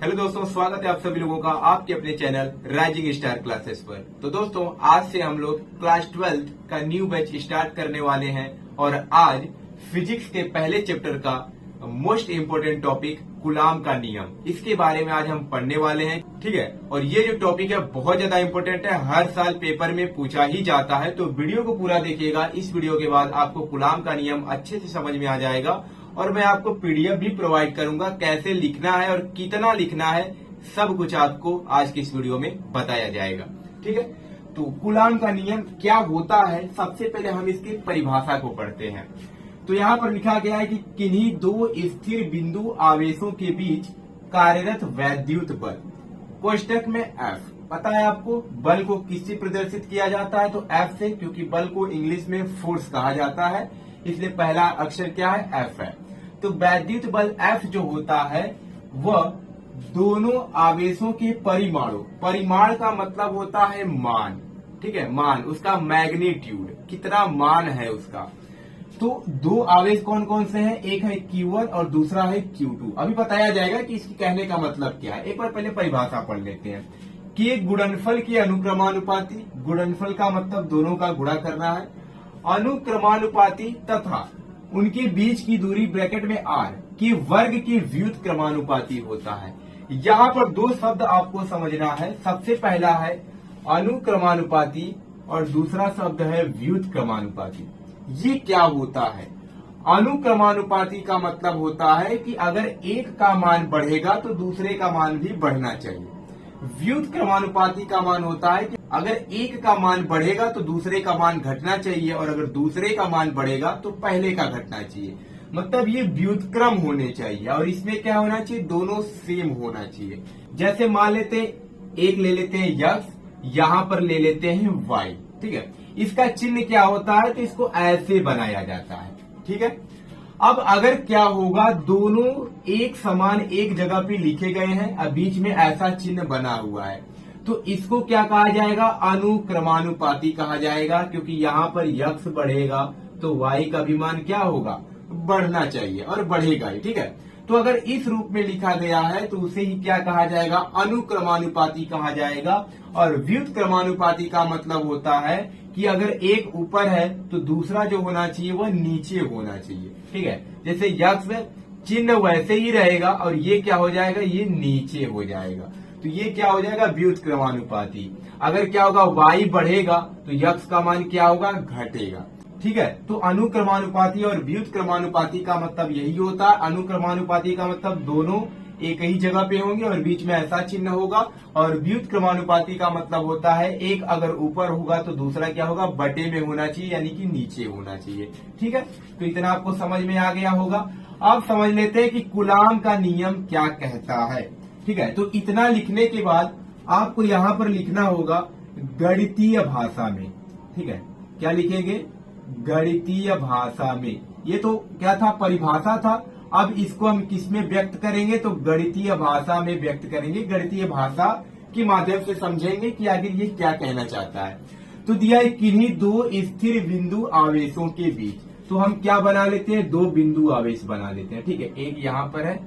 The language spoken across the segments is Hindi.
हेलो दोस्तों, स्वागत है आप सभी लोगों का आपके अपने चैनल राइजिंग स्टार क्लासेस पर। तो दोस्तों, आज से हम लोग क्लास 12 का न्यू बैच स्टार्ट करने वाले हैं और आज फिजिक्स के पहले चैप्टर का मोस्ट इम्पोर्टेंट टॉपिक कूलाम का नियम, इसके बारे में आज हम पढ़ने वाले हैं। ठीक है, और ये जो टॉपिक है बहुत ज्यादा इम्पोर्टेंट है, हर साल पेपर में पूछा ही जाता है। तो वीडियो को पूरा देखिएगा, इस वीडियो के बाद आपको कूलाम का नियम अच्छे से समझ में आ जाएगा और मैं आपको पीडीएफ भी प्रोवाइड करूंगा, कैसे लिखना है और कितना लिखना है सब कुछ आपको आज की इस वीडियो में बताया जाएगा। ठीक है, तो कूलाम का नियम क्या होता है, सबसे पहले हम इसकी परिभाषा को पढ़ते हैं। तो यहाँ पर लिखा गया है कि किन्हीं दो स्थिर बिंदु आवेशों के बीच कार्यरत वैद्युत बल, कोष्टक में एफ। पता है आपको बल को किससे प्रदर्शित किया जाता है? तो एफ से, क्योंकि बल को इंग्लिश में फोर्स कहा जाता है, इसलिए पहला अक्षर क्या है? एफ है। तो वैद्युत बल एफ जो होता है वह दोनों आवेशों के परिमाणों, परिमाण का मतलब होता है मान, ठीक है, मान, उसका मैग्नीट्यूड, कितना मान है उसका। तो दो आवेश कौन कौन से हैं? एक है Q1 और दूसरा है Q2। अभी बताया जाएगा कि इसकी कहने का मतलब क्या है। एक बार पहले परिभाषा पढ़ लेते हैं कि एक गुणनफल के अनुक्रमानुपाती, गुणनफल का मतलब दोनों का गुणा करना है, अनुक्रमानुपाती तथा उनके बीच की दूरी ब्रैकेट में r के वर्ग के व्युत्क्रमानुपाती होता है। यहाँ पर दो शब्द आपको समझना है, सबसे पहला है अनुक्रमानुपाती और दूसरा शब्द है व्युत्क्रमानुपाती। ये क्या होता है? अनुक्रमानुपाती का मतलब होता है कि अगर एक का मान बढ़ेगा तो दूसरे का मान भी बढ़ना चाहिए। व्युत्क्रमानुपाती का मान होता है कि अगर एक का मान बढ़ेगा तो दूसरे का मान घटना चाहिए और अगर दूसरे का मान बढ़ेगा तो पहले का घटना चाहिए। मतलब ये व्युत्क्रम होने चाहिए और इसमें क्या होना चाहिए? दोनों सेम होना चाहिए। जैसे मान लेते हैं, एक ले लेते हैं x, यहाँ पर ले लेते हैं y। ठीक है, इसका चिन्ह क्या होता है? तो इसको ऐसे बनाया जाता है। ठीक है, अब अगर क्या होगा, दोनों एक समान एक जगह पे लिखे गए हैं, अब बीच में ऐसा चिन्ह बना हुआ है, तो इसको क्या कहा जाएगा? अनुक्रमानुपाती कहा जाएगा, क्योंकि यहाँ पर x बढ़ेगा तो y का भी मान क्या होगा? बढ़ना चाहिए और बढ़ेगा ही। ठीक है, तो अगर इस रूप में लिखा गया है तो उसे ही क्या कहा जाएगा? अनुक्रमानुपाती कहा जाएगा। और व्युत्क्रमानुपाती का मतलब होता है कि अगर एक ऊपर है तो दूसरा जो होना चाहिए वह नीचे होना चाहिए। ठीक है, जैसे यक्स चिन्ह वैसे ही रहेगा और ये क्या हो जाएगा? ये नीचे हो जाएगा, तो ये क्या हो जाएगा? व्युत्क्रमानुपाती। अगर क्या होगा? y बढ़ेगा तो यक्स का मान क्या होगा? घटेगा। ठीक है, तो अनुक्रमानुपाती और व्युत्क्रमानुपाती का मतलब यही होता है। अनुक्रमानुपाती का मतलब दोनों एक ही जगह पे होंगे और बीच में ऐसा चिन्ह होगा, और व्युत्क्रमानुपाती का मतलब होता है एक अगर ऊपर होगा तो दूसरा क्या होगा? बटे में होना चाहिए, यानी कि नीचे होना चाहिए। ठीक है, तो इतना आपको समझ में आ गया होगा। अब समझ लेते हैं कि कूलाम का नियम क्या कहता है। ठीक है, तो इतना लिखने के बाद आपको यहाँ पर लिखना होगा गणितीय भाषा में। ठीक है, क्या लिखेंगे? गणितीय भाषा में। ये तो क्या था? परिभाषा था। अब इसको हम किस में व्यक्त करेंगे? तो गणितीय भाषा में व्यक्त करेंगे। गणितीय भाषा के माध्यम से समझेंगे कि आगे ये क्या कहना चाहता है। तो दिया है किन्हीं दो स्थिर बिंदु आवेशों के बीच, तो हम क्या बना लेते हैं? दो बिंदु आवेश बना लेते हैं। ठीक है, एक यहाँ पर है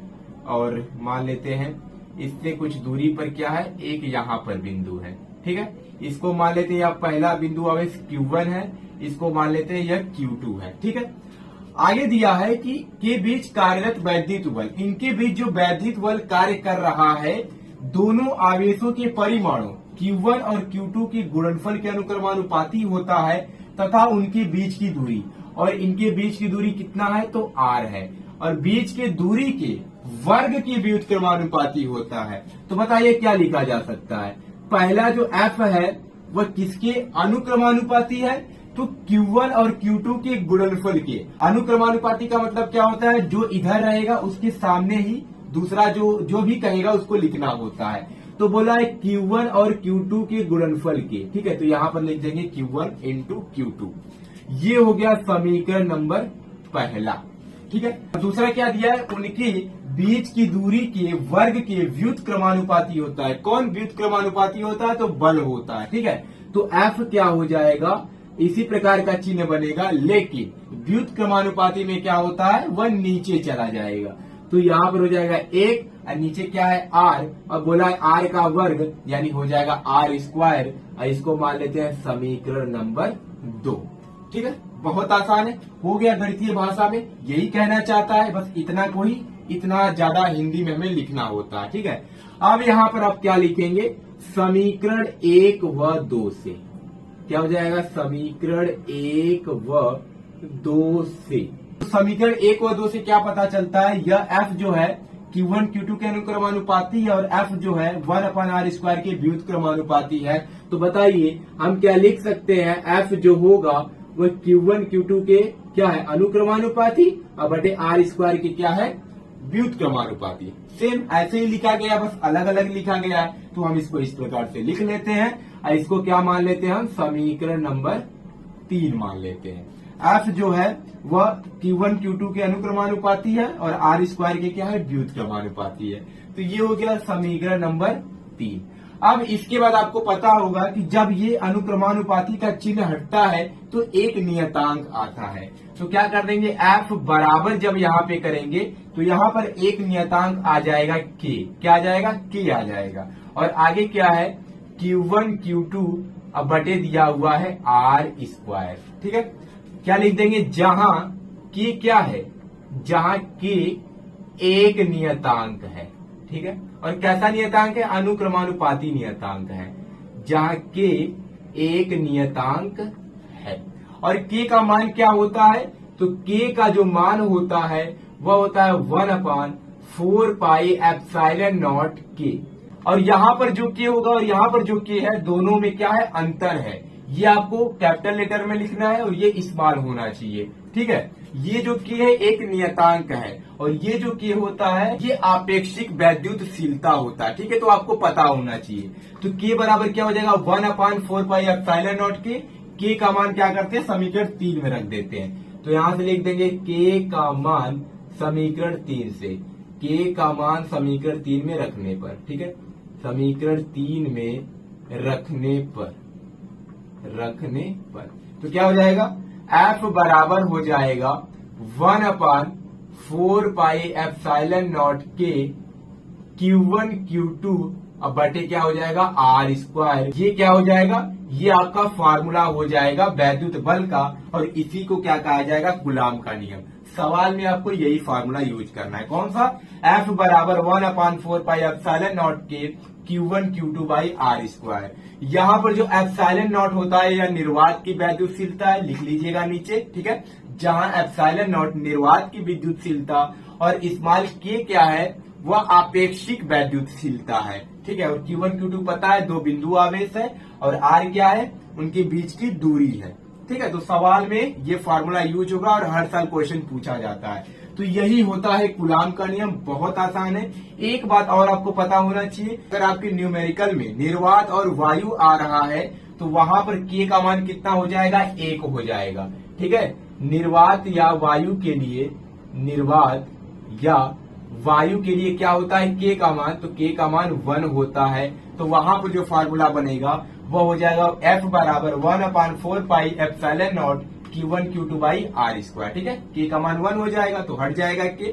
और मान लेते हैं इससे कुछ दूरी पर क्या है? एक यहाँ पर बिंदु है। ठीक है, इसको मान लेते हैं पहला बिंदु आवेश Q1 है, इसको मान लेते हैं यह Q2 है। ठीक है, आगे दिया है कि के बीच कार्यरत वैद्युत बल, इनके बीच जो वैद्युत बल कार्य कर रहा है दोनों आवेशों के परिमाणों Q1 और Q2 के गुणनफल के अनुक्रमानुपाती होता है तथा उनके बीच की दूरी, और इनके बीच की दूरी कितना है? तो r है, और बीच के दूरी के वर्ग के व्युत्क्रमानुपाती होता है। तो बताइए क्या लिखा जा सकता है? पहला जो f है वह किसके अनुक्रमानुपाती है? तो Q1 और Q2 के गुणनफल के। अनुक्रमानुपाती का मतलब क्या होता है? जो इधर रहेगा उसके सामने ही दूसरा जो भी कहेगा उसको लिखना होता है। तो बोला है Q1 और Q2 के गुणनफल के। ठीक है, तो यहाँ पर लिख देंगे Q1 इंटू Q2। ये हो गया समीकरण नंबर पहला। ठीक है, दूसरा क्या दिया है? उनके बीच की दूरी के वर्ग के व्युत्क्रमानुपाती होता है। कौन व्युत्क्रमानुपाती होता है? तो बल होता है। ठीक है, तो F क्या हो जाएगा? इसी प्रकार का चिन्ह बनेगा, लेकिन व्युत्क्रमानुपाती में क्या होता है? वह नीचे चला जाएगा। तो यहाँ पर हो जाएगा एक, और नीचे क्या है r, और बोला है r का वर्ग यानी हो जाएगा r स्क्वायर, और इसको मान लेते हैं समीकरण नंबर 2। ठीक है, बहुत आसान है, हो गया गणितीय भाषा में, यही कहना चाहता है, बस इतना को ही, इतना ज्यादा हिंदी में हमें लिखना होता है। ठीक है, अब यहाँ पर आप क्या लिखेंगे, समीकरण 1 व 2 से क्या हो जाएगा, समीकरण 1 व 2 से, समीकरण 1 व 2 से क्या पता चलता है, यह f जो है Q1 Q2 के अनुक्रमानुपाती है और f जो है 1/r² के व्युत्क्रमानुपाती है। तो बताइए हम क्या लिख सकते हैं, f जो होगा वह Q1 Q2 के क्या है, अनुक्रमानुपाती, और बटे r² के क्या है, व्युत्क्रमानुपाती। सेम ऐसे ही लिखा गया, बस अलग अलग लिखा गया है, तो हम इसको इस प्रकार से लिख लेते हैं, और इसको क्या मान लेते हैं हम, समीकरण नंबर 3 मान लेते हैं। f जो है वह Q1 Q2 के अनुक्रमानुपाती है और r² के क्या है, व्युत्क्रमानुपाती है। तो ये हो गया समीकरण नंबर 3। अब इसके बाद आपको पता होगा कि जब ये अनुक्रमानुपाती का चिन्ह हटता है तो एक नियतांक आता है। तो क्या कर देंगे, f बराबर जब यहाँ पे करेंगे तो यहाँ पर एक नियतांक आ जाएगा k, क्या आ जाएगा, k आ जाएगा, और आगे क्या है, Q1 Q2 अब बटे दिया हुआ है r²। ठीक है, क्या लिख देंगे, जहां k क्या है, जहां k एक नियतांक है। ठीक है, और कैसा नियतांक है, अनुक्रमानुपाती नियतांक है, जहां k एक नियतांक है। और k का मान क्या होता है, तो k का जो मान होता है वह होता है 1/4πε0 k, और यहाँ पर जो k होगा और यहाँ पर जो k है, दोनों में क्या है, अंतर है। ये आपको कैपिटल लेटर में लिखना है और ये स्मॉल होना चाहिए। ठीक है, ये जो k है एक नियतांक है, और ये जो k होता है ये आपेक्षिक वैद्युतशीलता होता है। ठीक है, तो आपको पता होना चाहिए। तो k बराबर क्या हो जाएगा, 1/4πε0 k, k का मान क्या करते हैं, समीकरण 3 में रख देते हैं। तो यहां से लिख देंगे k का मान समीकरण 3 से, k का मान समीकरण 3 में रखने पर, ठीक है, समीकरण 3 में रखने पर तो क्या हो जाएगा, f बराबर हो जाएगा 1/4πε0 k Q1 Q2 अब बटे क्या हो जाएगा, r²। ये क्या हो जाएगा, ये आपका फार्मूला हो जाएगा वैद्युत बल का, और इसी को क्या कहा जाएगा, कूलाम का नियम। सवाल में आपको यही फार्मूला यूज करना है, कौन सा, f बराबर 1/4πε0 k Q1 Q2 by r²। यहाँ पर जो एप्सिलॉन नॉट होता है या निर्वात की वैद्युतशीलता है, लिख लीजिएगा नीचे। ठीक है, जहां एप्सिलॉन नॉट निर्वात की विद्युतशीलता और स्मॉल k क्या है, वह आपेक्षिक वैद्युतशीलता है। ठीक है, और Q1 Q2 पता है, दो बिंदु आवेश है, और r क्या है, उनके बीच की दूरी है। ठीक है, तो सवाल में ये फार्मूला यूज होगा और हर साल क्वेश्चन पूछा जाता है। तो यही होता है कूलाम का नियम, बहुत आसान है। एक बात और आपको पता होना चाहिए, अगर आपके न्यूमेरिकल में निर्वात और वायु आ रहा है तो वहां पर k का मान कितना हो जाएगा, 1 हो जाएगा। ठीक है, निर्वात या वायु के लिए, निर्वात या वायु के लिए क्या होता है, k का मान, तो k का मान 1 होता है। तो वहां पर जो फार्मूला बनेगा वो हो जाएगा f बराबर 1/4πε0 Q1 Q2 बाई r²। ठीक है, k का मान 1 हो जाएगा तो हट जाएगा k।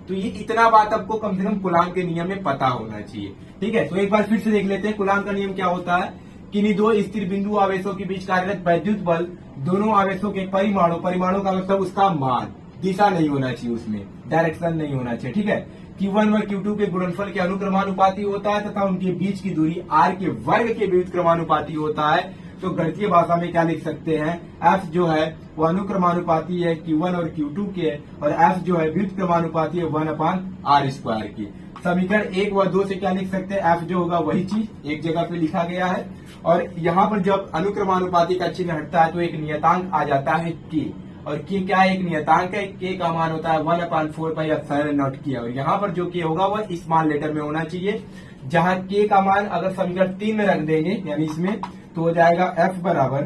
तो ये इतना बात आपको कम से कम कूलाम के नियम में पता होना चाहिए। ठीक है, तो एक बार फिर से देख लेते हैं कूलाम का नियम क्या होता है। किन्हीं दो स्थिर बिंदु आवेशों के बीच कार्यरत वैद्युत बल दोनों आवेशों के परिमाणों का मतलब उसका मान, दिशा नहीं होना चाहिए, उसमें डायरेक्शन नहीं होना चाहिए। ठीक है, Q1 व Q2 के गुणनफल के अनुक्रमानुपाती होता है तथा उनके बीच की दूरी r के वर्ग के व्युत्क्रमानुपाती होता है। तो गणितीय भाषा में क्या लिख सकते हैं, f जो है वो अनुक्रमानुपाती है Q1 और Q2 के, और f जो है व्युत्क्रमानुपाती है 1/r² की। समीकरण 1 व 2 से क्या लिख सकते हैं, f जो होगा वही चीज एक जगह पे लिखा गया है, और यहाँ पर जब अनुक्रमानुपाती का चिन्ह हटता है तो एक नियतांक आ जाता है k, और k क्या है, एक नियतांक है, k का मान होता है 1/4πε0 k, और यहाँ पर जो k होगा वह स्मॉल लेटर में होना चाहिए। जहां k का मान अगर समीकरण 3 में रख देंगे यानी इसमें, तो हो जाएगा f बराबर,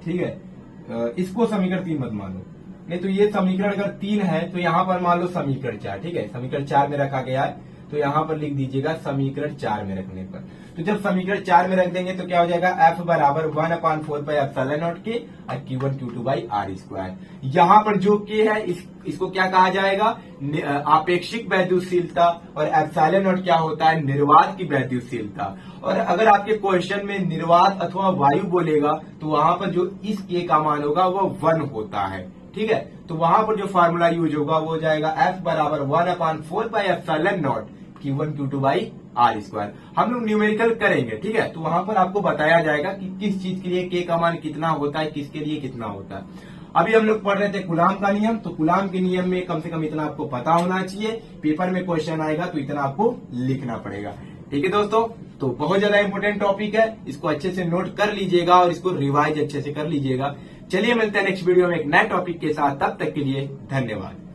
ठीक है, इसको समीकरण 3 मत मानो, नहीं तो ये समीकरण अगर 3 है तो यहाँ पर मान लो समीकरण 4। ठीक है, समीकरण 4 में रखा गया है, तो यहाँ पर लिख दीजिएगा समीकरण 4 में रखने पर। तो जब समीकरण 4 में रख देंगे तो क्या हो जाएगा, F बराबर 1/4πε0 के और Q1 Q2 by are square. यहाँ पर जो के है इसको क्या कहा जाएगा, आपेक्षिक वैद्युतशीलता, और एप्सिलॉन क्या होता है, निर्वात की वैद्युतशीलता। और अगर आपके क्वेश्चन में निर्वात अथवा वायु बोलेगा तो वहां पर जो इस के का मान होगा वो 1 होता है। ठीक है, तो वहां पर जो फार्मूला यूज होगा वो हो जाएगा F बराबर 1/4πε0 Q1 Q2 by are square. हम लोग न्यूमेरिकल करेंगे, ठीक है, तो वहां पर आपको बताया जाएगा कि किस चीज के लिए के का मान कितना होता है, किसके लिए कितना होता है। अभी हम लोग पढ़ रहे थे कूलाम का नियम, तो कूलाम के नियम में कम से कम इतना आपको पता होना चाहिए। पेपर में क्वेश्चन आएगा तो इतना आपको लिखना पड़ेगा। ठीक है दोस्तों, तो बहुत ज्यादा इंपोर्टेंट टॉपिक है, इसको अच्छे से नोट कर लीजिएगा और इसको रिवाइज अच्छे से कर लीजिएगा। चलिए मिलते हैं नेक्स्ट वीडियो में एक नए टॉपिक के साथ, तब तक के लिए धन्यवाद।